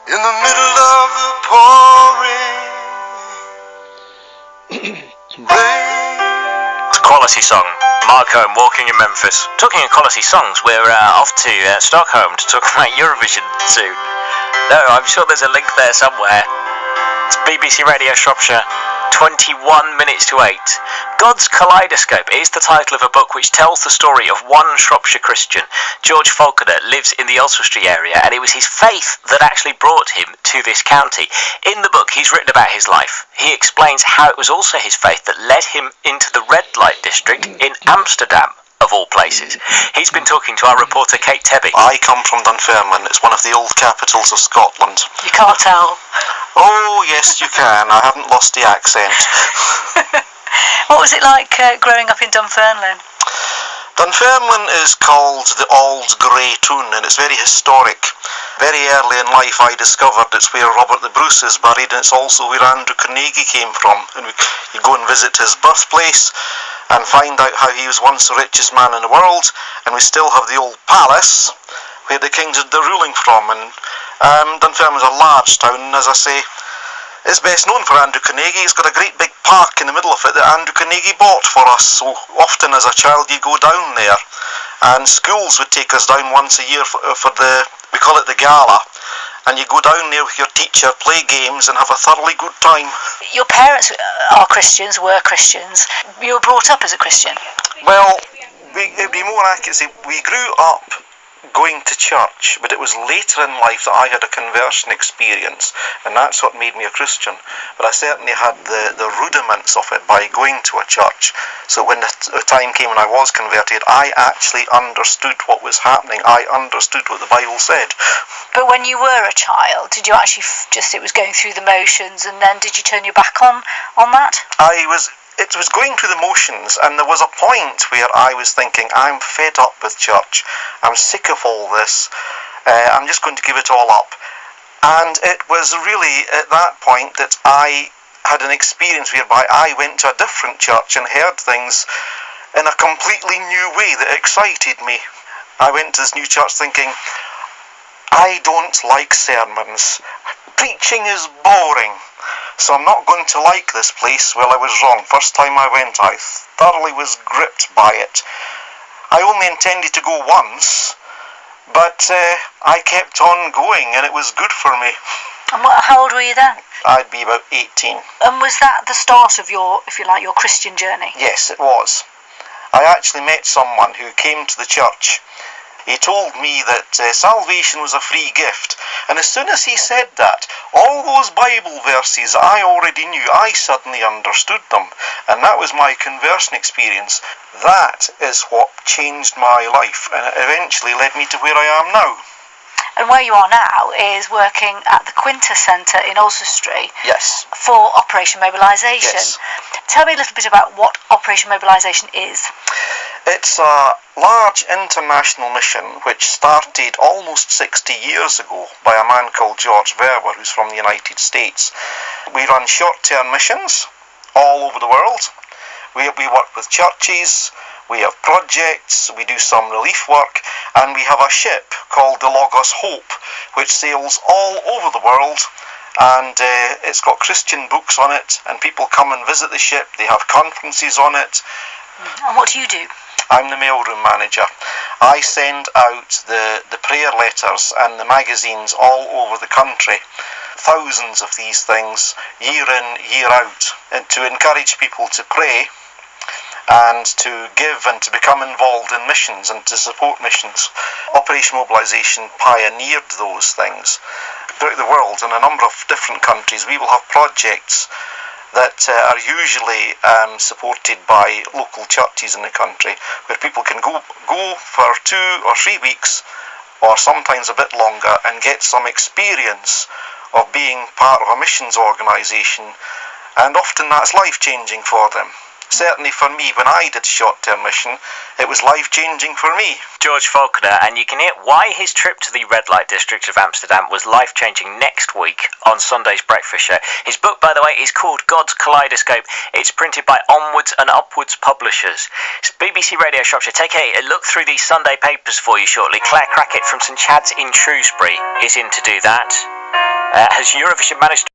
In the middle of the pouring rain. It's a quality song. Marco and Walking in Memphis. Talking of quality songs, we're off to Stockholm to talk about Eurovision soon. No, I'm sure there's a link there somewhere. It's BBC Radio Shropshire. 21 minutes to 8. God's Kaleidoscope is the title of a book which tells the story of one Shropshire Christian. George Falconer lives in the Oswestry area, and it was his faith that actually brought him to this county. In the book, he's written about his life. He explains how it was also his faith that led him into the red light district in Amsterdam, of all places. He's been talking to our reporter Kate Tebby. I come from Dunfermline. It's one of the old capitals of Scotland. You can't tell. Oh, yes, you can. I haven't lost the accent. What was it like growing up in Dunfermline? Dunfermline is called the Auld Grey Toon, and it's very historic. Very early in life I discovered it's where Robert the Bruce is buried, and it's also where Andrew Carnegie came from. And you go and visit his birthplace and find out how he was once the richest man in the world, and we still have the old palace where the kings are ruling from. And Dunfermline is a large town, and as I say, it's best known for Andrew Carnegie. It's got a great big park in the middle of it that Andrew Carnegie bought for us, so often as a child you go down there, and schools would take us down once a year for the, we call it the gala, and you go down there with your teacher, play games and have a thoroughly good time. Your parents are Christians, were Christians. You were brought up as a Christian. Well, it'd be more accurate to say we grew up going to church, but it was later in life that I had a conversion experience, and that's what made me a Christian. But I certainly had the rudiments of it by going to a church, so when the time came when I was converted, I actually understood what was happening. I understood what the Bible said. But when you were a child, did you actually it was going through the motions, and then did you turn your back on that? It was going through the motions, and there was a point where I was thinking, I'm fed up with church, I'm sick of all this, I'm just going to give it all up. And it was really at that point that I had an experience whereby I went to a different church and heard things in a completely new way that excited me. I went to this new church thinking, I don't like sermons. Preaching is boring. So I'm not going to like this place. Well, I was wrong. First time I went, I thoroughly was gripped by it. I only intended to go once, but I kept on going, and it was good for me. And how old were you then? I'd be about 18. And was that the start of your, if you like, your Christian journey? Yes, it was. I actually met someone who came to the church. He told me that salvation was a free gift, and as soon as he said that, all those Bible verses I already knew, I suddenly understood them, and that was my conversion experience. That is what changed my life, and it eventually led me to where I am now. And where you are now is working at the Quinta Centre in Oswestry. Yes. For Operation Mobilisation. Yes. Tell me a little bit about what Operation Mobilisation is. It's a large international mission which started almost 60 years ago by a man called George Verwer, who's from the United States. We run short-term missions all over the world. We work with churches, we have projects, we do some relief work, and we have a ship called the Logos Hope, which sails all over the world, and it's got Christian books on it, and people come and visit the ship, they have conferences on it. And what do you do? I'm the mailroom manager. I send out the prayer letters and the magazines all over the country, thousands of these things, year in, year out, and to encourage people to pray and to give and to become involved in missions and to support missions. Operation Mobilisation pioneered those things. Throughout the world, in a number of different countries, we will have projects that are usually supported by local churches in the country, where people can go for 2 or 3 weeks, or sometimes a bit longer, and get some experience of being part of a missions organisation, and often that's life-changing for them. Certainly for me, when I did short-term mission, it was life-changing for me. George Falconer, and you can hear why his trip to the red light district of Amsterdam was life-changing next week on Sunday's Breakfast Show. His book, by the way, is called God's Kaleidoscope. It's printed by Onwards and Upwards Publishers. It's BBC Radio Shropshire. Take a look through these Sunday papers for you shortly. Claire Crackett from St Chad's in Shrewsbury is in to do that. Has Eurovision managed